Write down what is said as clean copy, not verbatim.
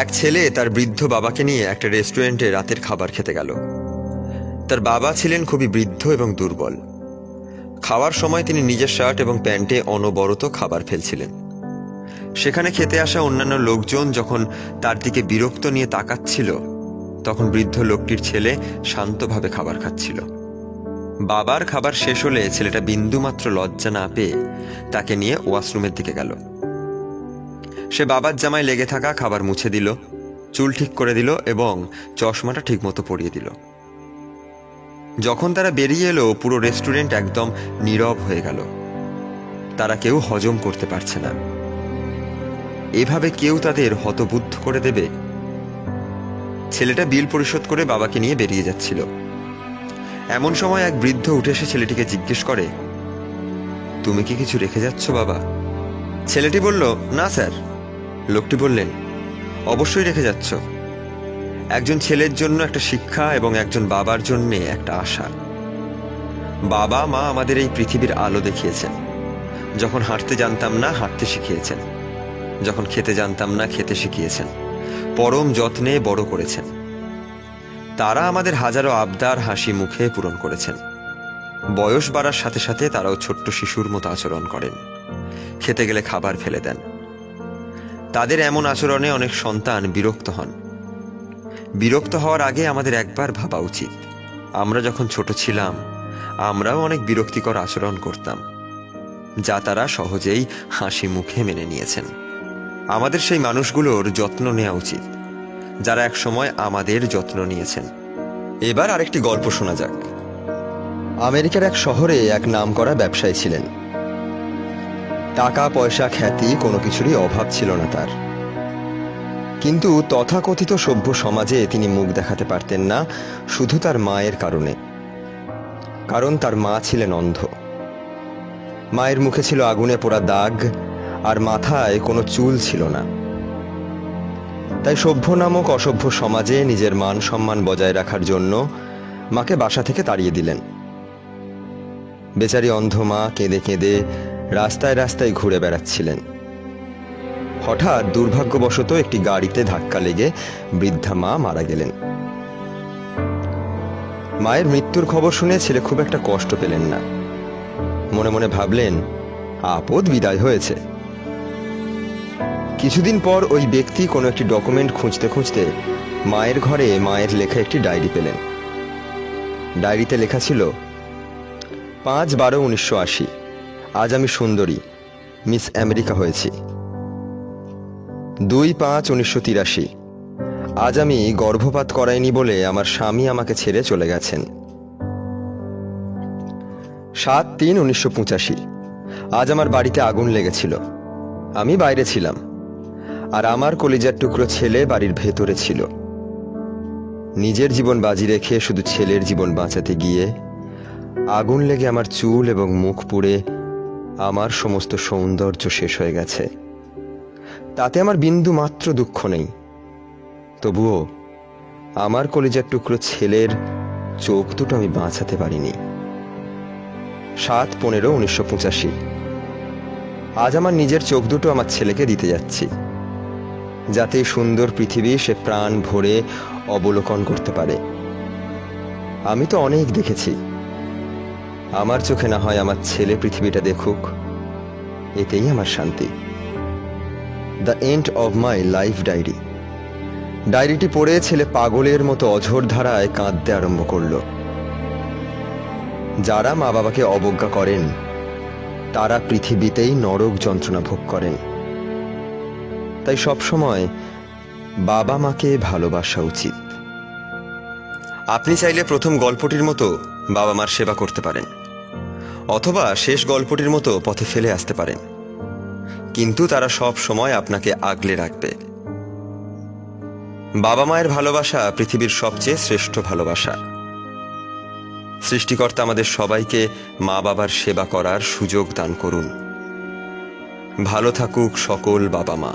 এক ছেলে তার বৃদ্ধ বাবাকে নিয়ে একটা রেস্টুরেন্টে রাতের খাবার খেতে গেল। তার বাবা ছিলেন খুবই বৃদ্ধ এবং দুর্বল। খাওয়ার সময় তিনি নিজের শার্ট এবং প্যান্টে অনবরত খাবার ফেলছিলেন। সেখানে খেতে আসা অন্যান্য লোকজন যখন তার দিকে বিরক্ত নিয়ে তাকাচ্ছিল, তখন বৃদ্ধ লোকটির ছেলে শান্তভাবে খাবার খাচ্ছিল। বাবার খাবার শেষ হলে ছেলেটা বিন্দুমাত্র লজ্জা না পেয়ে তাকে নিয়ে ওয়াশরুমের দিকে গেল। সে বাবার জামায় লেগে থাকা খাবার মুছে দিল, চুল ঠিক করে দিল এবং চশমাটা ঠিকমতো পরিয়ে দিল। যখন তারা বেরিয়ে এলো, পুরো রেস্টুরেন্ট একদম নীরব হয়ে গেল। তারা কেউ হজম করতে পারছে না। এভাবে কেউ তাদের হতবুদ্ধ করে দেবে? ছেলেটা বিল পরিশোধ করে বাবাকে নিয়ে বেরিয়ে যাচ্ছিল। এমন সময় এক বৃদ্ধ উঠে এসে ছেলেটিকে জিজ্ঞেস করে, তুমি কি কিছু রেখে যাচ্ছ বাবা? ছেলেটি বলল, না স্যার। লোকটি বললেন, অবশ্যই রেখে যাচ্ছ। একজন ছেলের জন্য একটা শিক্ষা এবং একজন বাবার জন্য একটা আশা। বাবা মা আমাদের এই পৃথিবীর আলো দেখিয়েছেন। যখন হাঁটতে জানতাম না, হাঁটতে শিখিয়েছেন। যখন খেতে জানতাম না, খেতে শিখিয়েছেন। পরম যত্নে বড় করেছেন। তারা আমাদের হাজারো আবদার হাসি মুখে পূরণ করেছেন। বয়স বাড়ার সাথে সাথে তারাও ছোট্ট শিশুর মতো আচরণ করেন। খেতে গেলে খাবার ফেলে দেন। তাদের এমন আচরণে অনেক সন্তান বিরক্ত হন। বিরক্ত হওয়ার আগে আমাদের একবার ভাবা উচিত, আমরা যখন ছোট ছিলাম আমরাও অনেক বিরক্তিকর আচরণ করতাম, যা তারা সহজেই হাসি মুখে মেনে নিয়েছেন। আমাদের সেই মানুষগুলোর যত্ন নেওয়া উচিত, যারা এক সময় আমাদের যত্ন নিয়েছেন। এবার আরেকটি গল্প শোনা যাক। আমেরিকার এক শহরে এক নামকরা ব্যবসায়ী ছিলেন। টাকা পয়সা খ্যাতি কোনো কিছুরই অভাব ছিল না তার। কিন্তু তথাকথিত সভ্য সমাজে তিনি মুখ দেখাতে পারতেন না, শুধু তার মায়ের কারণে। কারণ তার মা ছিলেন অন্ধ। মায়ের মুখে ছিল আগুনে পোড়া দাগ, আর মাথায় কোনো চুল ছিল না। তাই সভ্য নামক অসভ্য সমাজে নিজের মান সম্মান বজায় রাখার জন্য মাকে বাসা থেকে তাড়িয়ে দিলেন। বেচারি অন্ধ মা কেঁদে কেঁদে রাস্তায় রাস্তায় ঘুরে বেড়াচ্ছিলেন। হঠাৎ দুর্ভাগ্যবশত একটি গাড়িতে ধাক্কা লেগে বৃদ্ধা মা মারা গেলেন। মায়ের মৃত্যুর খবর শুনে ছেলে খুব একটা কষ্ট পেলেন না। মনে মনে ভাবলেন, আপদ বিদায় হয়েছে। কিছুদিন পর ওই ব্যক্তি কোনো একটি ডকুমেন্ট খুঁজতে খুঁজতে মায়ের ঘরে মায়ের লেখা একটি ডায়েরি পেলেন। ডায়েরিতে লেখা ছিল, 5/12/1980, আজ আমি সুন্দরী মিস আমেরিকা হয়েছি। 2/5/1983, আজ আমি গর্ভপাত করাইনি বলে আমার স্বামী আমাকে ছেড়ে চলে গেছেন। 7/3/1985, আজ আমার বাড়িতে আগুন লেগেছিল। আমি বাইরে ছিলাম, আর আমার কলিজার টুকরো ছেলে বাড়ির ভেতরে ছিল। নিজের জীবন বাজি রেখে শুধু ছেলের জীবন বাঁচাতে গিয়ে আগুন লেগে আমার চুল এবং মুখ পুড়ে আমার সমস্ত সৌন্দর্য শেষ হয়ে গেছে। তাতে আমার বিন্দু মাত্র দুঃখ নেই। তবুও আমার কলিজার টুকরো ছেলের চোখ দুটো আমি বাঁচাতে পারিনি। 7/15/1985, আজ আমার নিজের চোখ দুটো আমার ছেলেকে দিতে যাচ্ছি, যাতে সুন্দর পৃথিবী সে প্রাণ ভরে অবলোকন করতে পারে। আমি তো অনেক দেখেছি, আমার চোখে না হয় আমার ছেলে পৃথিবীটা দেখুক, এতেই আমার শান্তি। The end of my life diary. ডায়েরিটি পড়ে ছেলে পাগলের মতো অঝোর ধারায় কাঁদতে আরম্ভ করল। যারা মা বাবাকে অবজ্ঞা করেন তারা পৃথিবীতেই নরক যন্ত্রণা ভোগ করেন। তাই সবসময় বাবা মাকে ভালোবাসা উচিত। আপনি চাইলে প্রথম গল্পটির মতো বাবা মার সেবা করতে পারেন, অথবা শেষ গল্পটির মতো পথে ফেলে আসতে পারেন, কিন্তু তারা সব সময় আপনাকে আগলে রাখবে। বাবা মায়ের ভালোবাসা পৃথিবীর সবচেয়ে শ্রেষ্ঠ ভালোবাসা। সৃষ্টিকর্তা আমাদের সবাইকে মা বাবার সেবা করার সুযোগ দান করুন। ভালো থাকুক সকল বাবা মা।